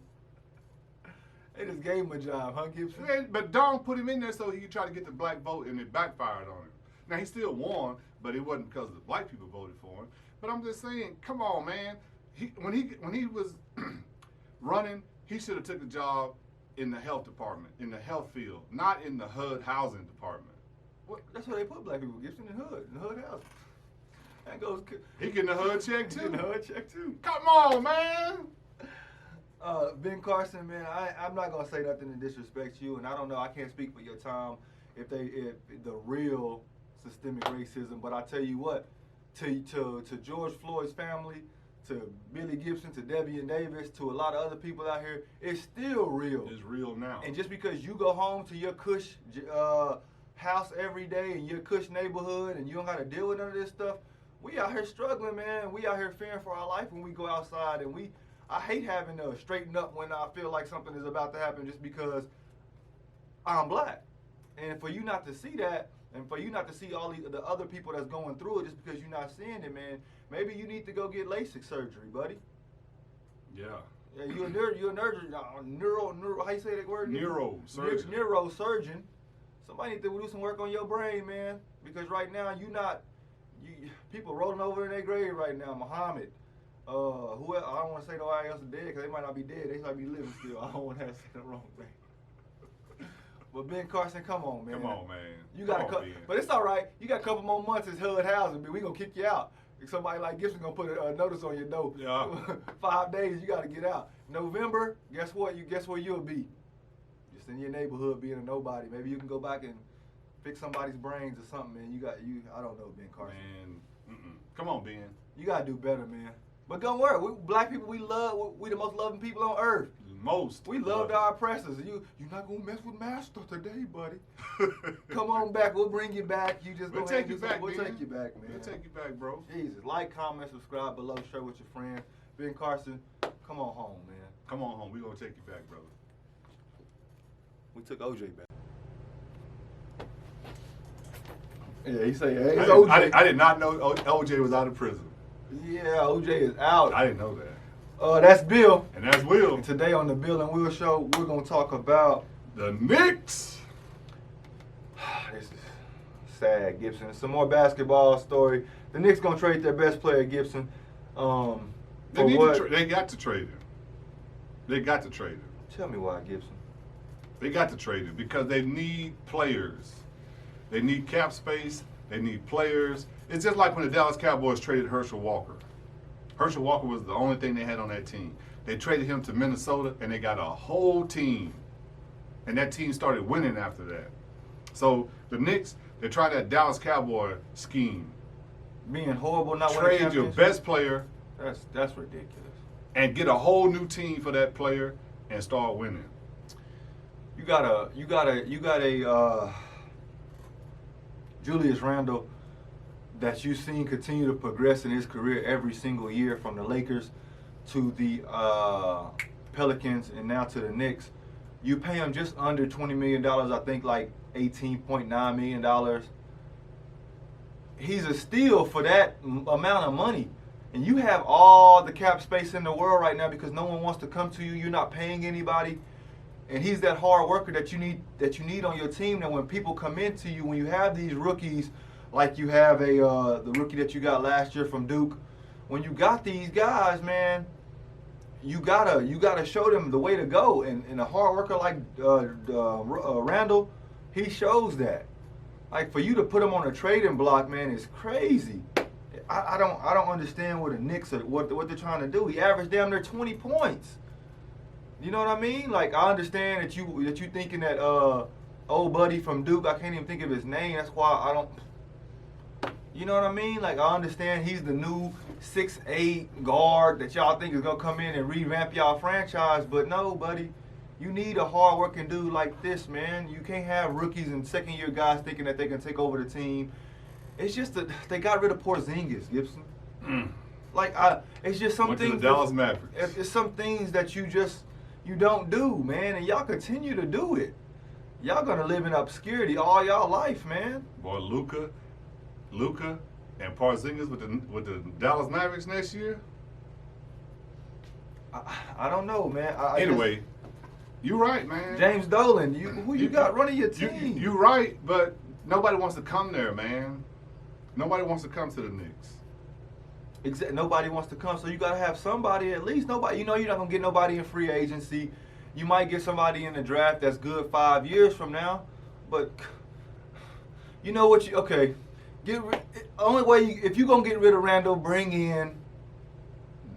They just gave him a job, huh, Gibson? Yeah, but Don put him in there so he could try to get the black vote, and it backfired on him. Now, he still won, but it wasn't because the black people voted for him. But I'm just saying, come on, man. When he was running, he should have took a job in the health department, in the health field, not in the HUD housing department. Well, that's where they put black people, Gibson, in the HUD housing. That goes. He getting a HUD check too. Getting a HUD check too. Come on, man. Ben Carson, man, I'm not gonna say nothing to disrespect you, and I don't know. I can't speak for your time if the real systemic racism. But I tell you what, to George Floyd's family, to Billy Gibson, to Debbie and Davis, to a lot of other people out here, it's still real. It's real now. And just because you go home to your cush house every day in your cush neighborhood, and you don't got to deal with none of this stuff, we out here struggling, man. We out here fearing for our life when we go outside, and I hate having to straighten up when I feel like something is about to happen just because I'm black. And for you not to see that, and for you not to see all the other people that's going through it just because you're not seeing it, man, maybe you need to go get LASIK surgery, buddy. Yeah. Yeah, you're a neuro, how you say that word? Neurosurgeon. Neurosurgeon. Somebody need to do some work on your brain, man, because right now people rolling over in their grave right now. Muhammad. Who else? I don't want to say nobody else is dead because they might not be dead. They might be living still. I don't want to say the wrong thing. But Ben Carson, come on, man. Come on, man. You got but it's all right. You got a couple more months as HUD housing, but we gonna kick you out. Somebody like Gibson gonna put a notice on your door. Yeah. 5 days, you gotta get out. November, guess what? Guess where you'll be? Just in your neighborhood, being a nobody. Maybe you can go back and fix somebody's brains or something, man. I don't know, Ben Carson. Man, come on, Ben. You gotta do better, man. But don't worry, black people, we the most loving people on earth. We loved our oppressors. You're not gonna mess with Master today, buddy. Come on back, we'll bring you back. You just We'll take you back, We'll take you back, man. We'll take you back, bro. Jesus, like, comment, subscribe below, share with your friends. Ben Carson, come on home, man. Come on home. We're gonna take you back, brother. We took OJ back. Yeah, he say, hey, it's OJ. I did not know OJ was out of prison. Yeah, OJ is out. I didn't know that. That's Bill. And that's Will. And today on the Bill and Will Show, we're going to talk about the Knicks. This is sad, Gibson. Some more basketball story. The Knicks gonna trade their best player, Gibson. They got to trade him. They got to trade him. Tell me why, Gibson. They got to trade him because they need players. They need cap space. They need players. It's just like when the Dallas Cowboys traded Herschel Walker. Herschel Walker was the only thing they had on that team. They traded him to Minnesota, and they got a whole team. And that team started winning after that. So the Knicks, they tried that Dallas Cowboy scheme. Being horrible, not winning trade your championships? best player That's ridiculous. and get a whole new team for that player and start winning. You got a Julius Randle that you've seen continue to progress in his career every single year, from the Lakers to the Pelicans and now to the Knicks. You pay him just under $20 million, I think like $18.9 million. He's a steal for that amount of money. And you have all the cap space in the world right now because no one wants to come to you. You're not paying anybody. And he's that hard worker that you need on your team. That when people come into you, when you have these rookies, like you have the rookie that you got last year from Duke, when you got these guys, man, you gotta show them the way to go. And a hard worker like Randall, he shows that. Like, for you to put him on a trading block, man, is crazy. I don't understand what the Knicks are, what they're trying to do. He averaged damn near 20 points. You know what I mean? Like, I understand that you thinking that old buddy from Duke, I can't even think of his name. That's why I don't. You know what I mean? Like, I understand he's the new 6'8" guard that y'all think is gonna come in and revamp y'all franchise, but no, buddy. You need a hard-working dude like this, man. You can't have rookies and second-year guys thinking that they can take over the team. It's just that they got rid of Porzingis, Gibson. Like, it's just some Went things. to the Dallas Mavericks. It's some things that you don't do, man, and y'all continue to do it. Y'all gonna live in obscurity all y'all life, man. Boy, Luka, and Porzingis with the Dallas Mavericks next year. I don't know, man. Anyway, you're right, man. James Dolan, who you got running your team? You're right, but nobody wants to come there, man. Nobody wants to come to the Knicks. Nobody wants to come, so you gotta have somebody at least. Nobody, you're not gonna get nobody in free agency. You might get somebody in the draft that's good 5 years from now, but you know what? Only way if you're gonna get rid of Randall, bring in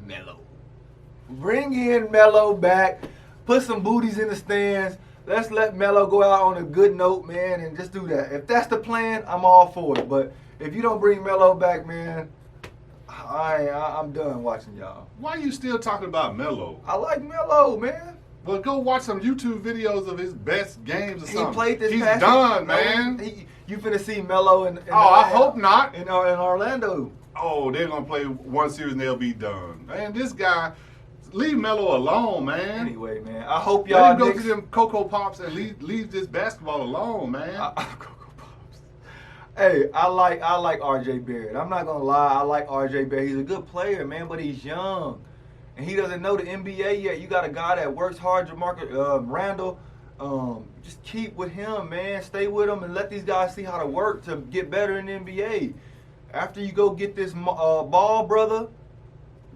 Melo. Bring in Melo back. Put some booties in the stands. Let's let Melo go out on a good note, man, and just do that. If that's the plan, I'm all for it. But if you don't bring Melo back, man, I'm done watching y'all. Why are you still talking about Melo? I like Melo, man. Well, go watch some YouTube videos of his best games or something. He played this He's past done, year. man. You finna see Melo in I hope not. In Orlando. Oh, they're going to play one series and they'll be done. Man, this guy, leave Melo alone, man. Anyway, man, I hope y'all Let him go to them Cocoa Pops and leave this basketball alone, man. Cocoa Pops. Hey, I like RJ Barrett. I'm not gonna lie, I like RJ Barrett. He's a good player, man, but he's young. And he doesn't know the NBA yet. You got a guy that works hard, Jamarcus Randall. Just keep with him, man. Stay with him and let these guys see how to work to get better in the NBA. After you go get this Ball brother,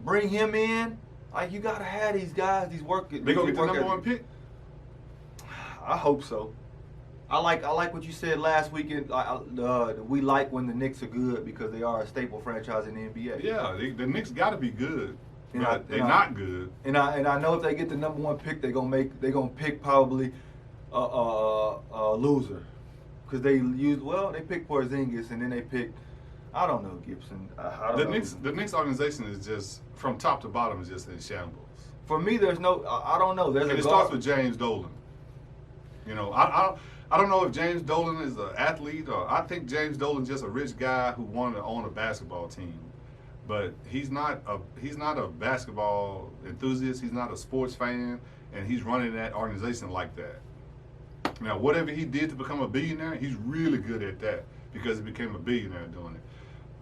bring him in. Like, you gotta have these guys, these workers. They gonna get the number one pick? I hope so. I like what you said last weekend. We like when the Knicks are good because they are a staple franchise in the NBA. Yeah, the Knicks got to be good. And they're not good. And I know if they get the number one pick, they're gonna pick probably a loser because they picked Porzingis and then they picked, I don't know, Gibson. I don't know. The Knicks organization is just from top to bottom is just in shambles. For me, there's no. I don't know. It starts with James Dolan. You know, I don't know if James Dolan is an athlete or I think James Dolan's just a rich guy who wanted to own a basketball team. But he's not a basketball enthusiast. He's not a sports fan, and he's running that organization like that. Now, whatever he did to become a billionaire, he's really good at that because he became a billionaire doing it.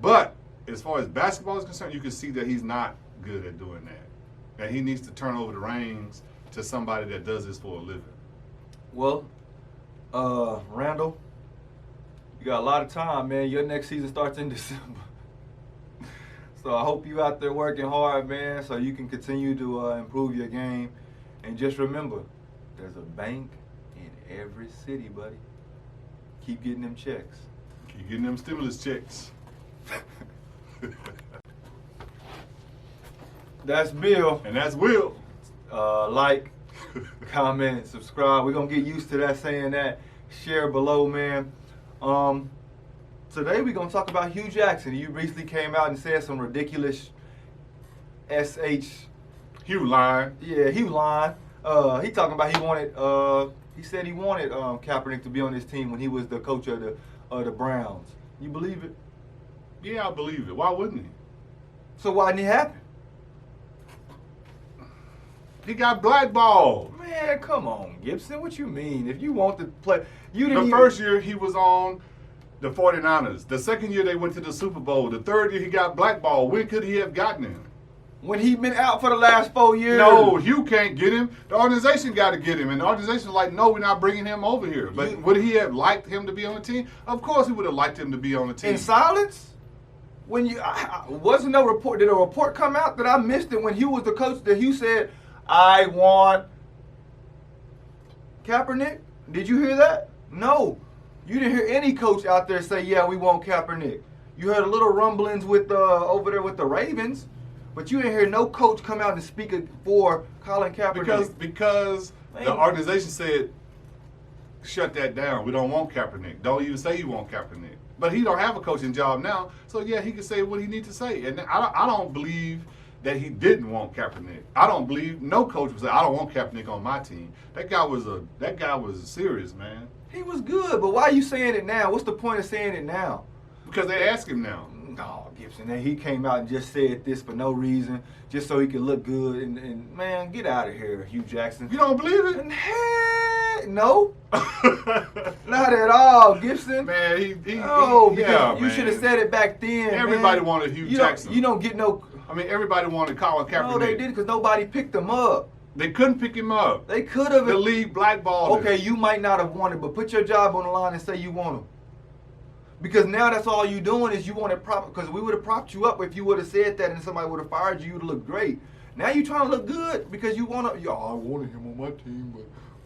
But as far as basketball is concerned, you can see that he's not good at doing that. And he needs to turn over the reins to somebody that does this for a living. Well, Randall, You got a lot of time, man. Your next season starts in December. So I hope you out there working hard, man, so you can continue to improve your game. And just remember, there's a bank in every city, buddy. Keep getting them checks. Keep getting them stimulus checks. That's Bill. And that's Will. Like, comment, subscribe. We're going to get used to that, saying that. Share below, man. Today we're going to talk about Hugh Jackson. You recently came out and said some ridiculous Hugh lying. Yeah, Hugh lying. He talking about he said he wanted Kaepernick to be on his team when he was the coach of the Browns. You believe it? Yeah, I believe it. Why wouldn't he? So why didn't it happen? He got blackballed. Man, come on, Gibson. What you mean? If you want to play, you didn't. The first year he was on the 49ers. The second year they went to the Super Bowl. The third year he got blackballed. When could he have gotten him? When he been out for the last 4 years. No, Hugh can't get him. The organization got to get him. And the organization's like, no, we're not bringing him over here. But would he have liked him to be on the team? Of course he would have liked him to be on the team. In silence? When you wasn't no report. Did a report come out that I missed it when Hugh was the coach that Hugh said, I want Kaepernick? Did you hear that? No. You didn't hear any coach out there say, yeah, we want Kaepernick. You heard a little rumblings with over there with the Ravens, but you didn't hear no coach come out and speak for Colin Kaepernick. Because the organization said, shut that down. We don't want Kaepernick. Don't even say you want Kaepernick. But he don't have a coaching job now, so yeah, he can say what he needs to say. And I don't believe that he didn't want Kaepernick. I don't believe no coach would say, I don't want Kaepernick on my team. That guy was serious, man. He was good, but why are you saying it now? What's the point of saying it now? Because they ask him now. No, Gibson. And he came out and just said this for no reason, just so he could look good. And man, get out of here, Hugh Jackson. You don't believe it? No. Not at all, Gibson. Man, you should have said it back then. Everybody wanted Hugh Jackson. You don't get no. I mean, everybody wanted Colin Kaepernick. No, they didn't, because nobody picked him up. They couldn't pick him up. They could have. The league blackballed him. Okay, you might not have wanted, but put your job on the line and say you want him. Because now that's all you doing is you want to prop. Because we would have propped you up if you would have said that and somebody would have fired you. You'd look great. Now you trying to look good because you want to. I wanted him on my team,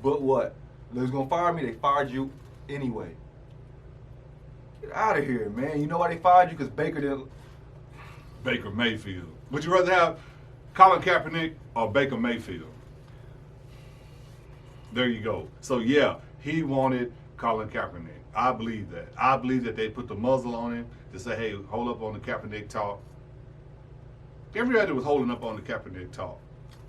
but what? They was gonna fire me. They fired you anyway. Get out of here, man. You know why they fired you? Because Baker didn't. Baker Mayfield. Would you rather have Colin Kaepernick or Baker Mayfield? There you go. So yeah, he wanted Colin Kaepernick. I believe that. I believe that they put the muzzle on him to say, hey, hold up on the Kaepernick talk. Everybody was holding up on the Kaepernick talk.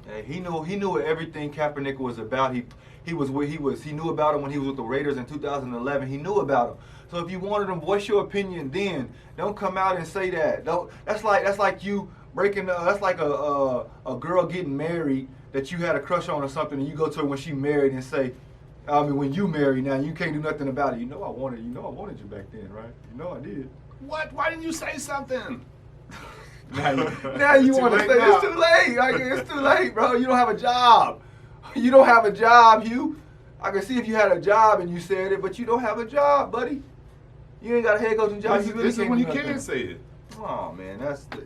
Hey, he knew everything Kaepernick was about. He knew about him when he was with the Raiders in 2011. He knew about him. So if you wanted him, voice your opinion then. Don't come out and say that. That's like you breaking. That's like a girl getting married that you had a crush on or something, and you go to her when she married and say, I mean, when you married now, you can't do nothing about it. I wanted you back then, right? I did. What? Why didn't you say something? now you want to say it's too late. It's too late, bro. You don't have a job. You don't have a job, Hugh. I can see if you had a job and you said it, but you don't have a job, buddy. You ain't got a head coaching job. This is when you can say it. Oh man,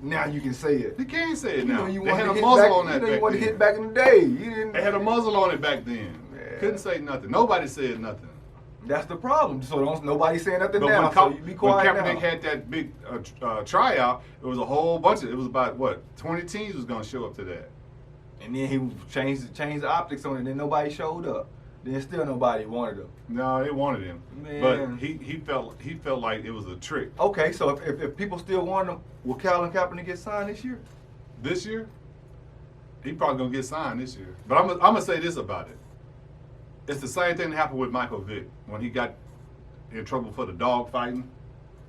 now you can say it. You can say it now. You they had a muzzle on that back then. You wanted to hit back in the day. They had a muzzle on it back then. Man. Couldn't say nothing. Nobody said nothing. That's the problem. So nobody saying nothing but now. So you be quiet when Kaepernick had that big tryout, it was a whole bunch of. It was about 20 teams was gonna show up to that. And then he changed the optics on it. And then nobody showed up. Then still nobody wanted him. No, they wanted him. Man. But he felt like it was a trick. Okay, so if people still want him, will Colin Kaepernick get signed this year? This year? He probably gonna get signed this year. But I'm gonna say this about it. It's the same thing that happened with Michael Vick when he got in trouble for the dog fighting,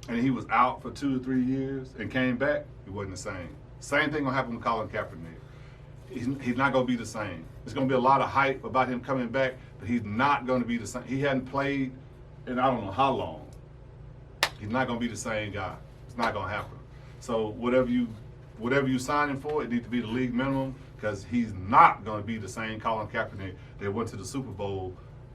and he was out for 2 or 3 years and came back. It wasn't the same. Same thing gonna happen with Colin Kaepernick. He's not gonna be the same. There's gonna be a lot of hype about him coming back, but he's not gonna be the same. He hadn't played in I don't know how long. He's not gonna be the same guy. It's not gonna happen. So whatever you sign him for, it needs to be the league minimum, because he's not gonna be the same Colin Kaepernick that went to the Super Bowl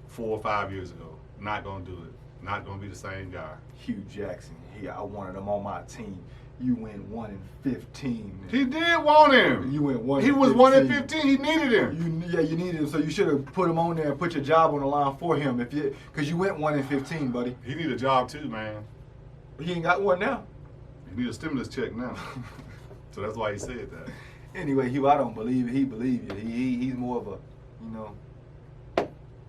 4 or 5 years ago. Not gonna do it. not going to be the same guy. Hugh Jackson. I wanted him on my team. You went 1-15. He did want him. You went 1. He was 1-15. He needed him. You needed him, so you should have put him on there and put your job on the line for him, because you went 1-15, buddy. He need a job too, man. He ain't got one now. He need a stimulus check now. So that's why he said that. Anyway, Hugh, I don't believe it. He believes you. He's more of a, you know,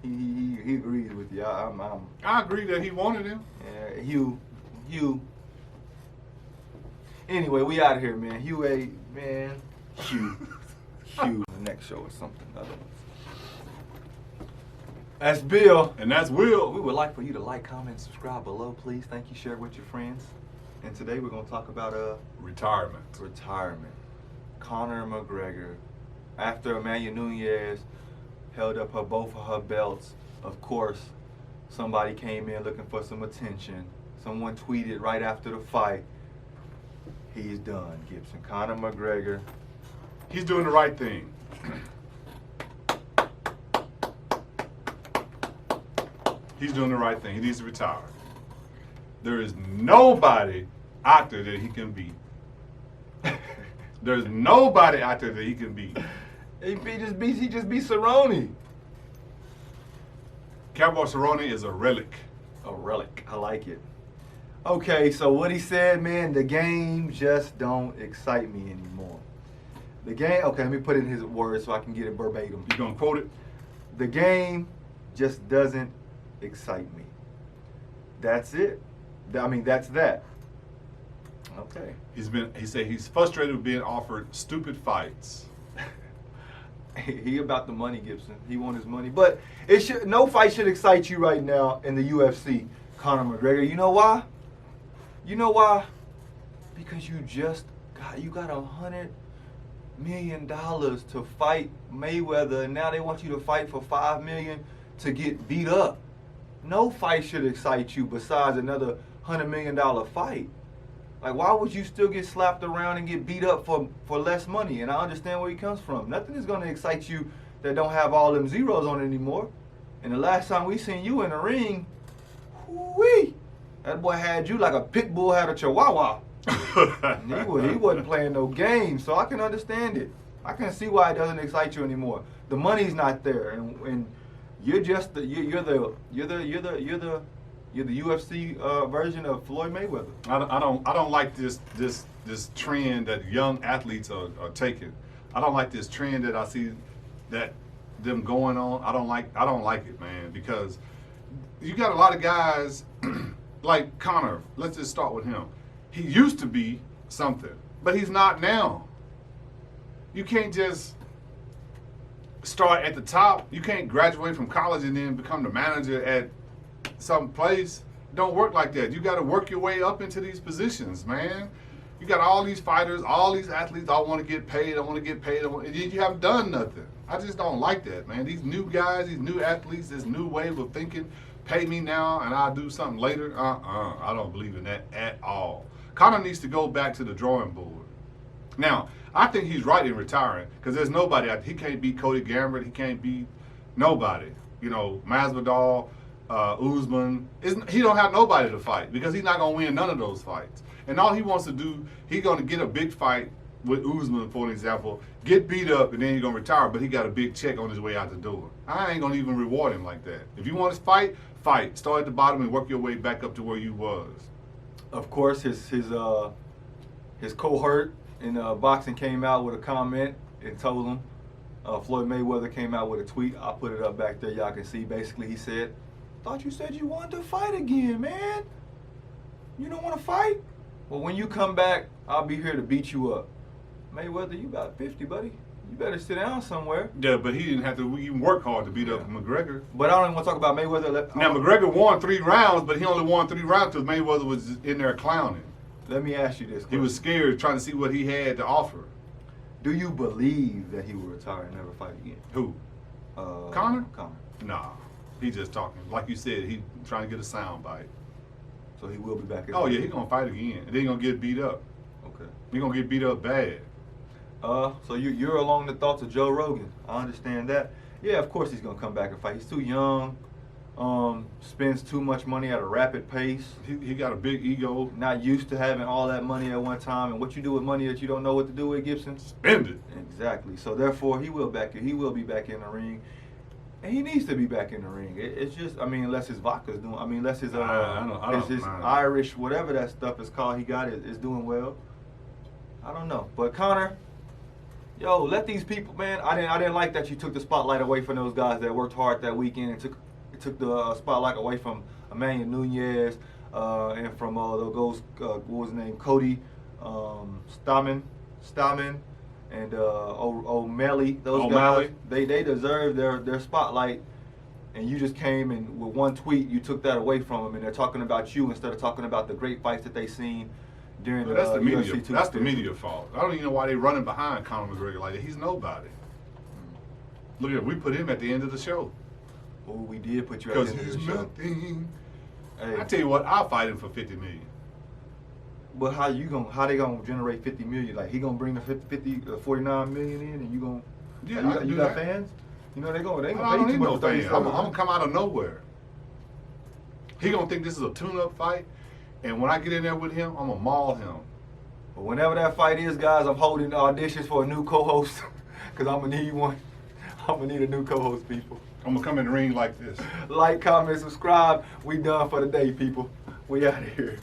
he agrees with you. I agree that he wanted him. Yeah, Hugh. Anyway, we out of here, man. Hugh. The next show or something. That's Bill. And that's Will. We would like for you to like, comment, and subscribe below, please. Thank you. Share it with your friends. And today we're going to talk about retirement. Conor McGregor. After Amanda Nunes held up both of her belts, of course, somebody came in looking for some attention. Someone tweeted right after the fight, he's done, Gibson. Conor McGregor. He's doing the right thing. He's doing the right thing. He needs to retire. There is nobody out there that he can beat. There's nobody out there that he can beat. He just beat Cerrone. Cowboy Cerrone is a relic. A relic. I like it. Okay, so what he said, man, the game just don't excite me anymore. The game, okay, let me put it in his words so I can get it verbatim. You gonna quote it? The game just doesn't excite me. That's it. I mean, that's that. Okay. He said he's frustrated with being offered stupid fights. He about the money, Gibson. He want his money. But no fight should excite you right now in the UFC, Conor McGregor. You know why? Because you got $100 million to fight Mayweather, and now they want you to fight for $5 million to get beat up. No fight should excite you besides another $100 million fight. Like, why would you still get slapped around and get beat up for less money? And I understand where he comes from. Nothing is going to excite you that don't have all them zeros on it anymore. And the last time we seen you in the ring, whoo-wee, that boy had you like a pit bull had a chihuahua. He wasn't playing no games, so I can understand it. I can see why it doesn't excite you anymore. The money's not there, and you're just you're the UFC version of Floyd Mayweather. I don't like this trend that young athletes are taking. I don't like this trend that I see that them going on. I don't like it, man, because you got a lot of guys like Conor. Let's just start with him. He used to be something, but he's not now. You can't just start at the top. You can't graduate from college and then become the manager at some place. Don't work like that. You got to work your way up into these positions, man. You got all these fighters, all these athletes. I want to get paid. And you haven't done nothing. I just don't like that, man. These new guys, these new athletes, this new wave of thinking, pay me now and I'll do something later. I don't believe in that at all. Conor needs to go back to the drawing board. Now, I think he's right in retiring because there's nobody. He can't beat Cody Gambit. He can't beat nobody. You know, Masvidal, Usman. He don't have nobody to fight because he's not going to win none of those fights. And all he wants to do, he's going to get a big fight with Usman, for an example, get beat up, and then he's going to retire, but he got a big check on his way out the door. I ain't going to even reward him like that. If you want to fight, fight. Start at the bottom and work your way back up to where you was. Of course, his cohort in boxing came out with a comment and told him, Floyd Mayweather came out with a tweet. I'll put it up back there. Y'all can see. Basically, he said, thought you said you wanted to fight again, man. You don't want to fight? Well, when you come back, I'll be here to beat you up. Mayweather, you about 50, buddy. You better sit down somewhere. Yeah, but he didn't have to even work hard to beat up McGregor. But I don't even want to talk about Mayweather. Now, McGregor won 3 rounds, but he only won 3 rounds because Mayweather was in there clowning. Let me ask you this question. He was scared trying to see what he had to offer. Do you believe that he will retire and never fight again? Who? Conor? Conor. Nah. He just talking. Like you said, he trying to get a sound bite. So he will be back. Oh, yeah, he going to fight again. And then he going to get beat up. Okay. He going to get beat up bad. So you're along the thoughts of Joe Rogan. I understand that. Yeah, of course he's going to come back and fight. He's too young. spends too much money at a rapid pace. He got a big ego. Not used to having all that money at one time. And what you do with money that you don't know what to do with, Gibson? Spend it. Exactly. So therefore, he will be back in the ring. And he needs to be back in the ring. It's just, I mean, unless his vodka's doing, I mean, unless his his Irish, whatever that stuff is called, he got it, is doing well. I don't know. But Connor, yo, let these people, man. I didn't like that you took the spotlight away from those guys that worked hard that weekend and took the spotlight away from Emmanuel Nunez and from those what was his name, Cody Stamen and O'Malley. Those guys, they deserve their spotlight. And you just came and with one tweet, you took that away from them, and they're talking about you instead of talking about the great fights that they seen during that's the media. UFC 2. That's the media fault. I don't even know why they running behind Conor McGregor like that. He's nobody. Look at, we put him at the end of the show. Oh, we did put you at the end of the show. Nothing. Hey. I tell you what, I'll fight him for $50 million. But how they gonna generate 50 million? Like he gonna bring the 49 million in, and you gonna you got fans? You know they gonna I pay don't you need too no much. fans. I'm gonna come out of nowhere. He gonna think this is a tune-up fight, and when I get in there with him, I'm gonna maul him. But whenever that fight is, guys, I'm holding auditions for a new co-host because I'm gonna need one. I'm gonna need a new co-host, people. I'm gonna come in the ring like this. Like, comment, subscribe. We done for the day, people. We out of here.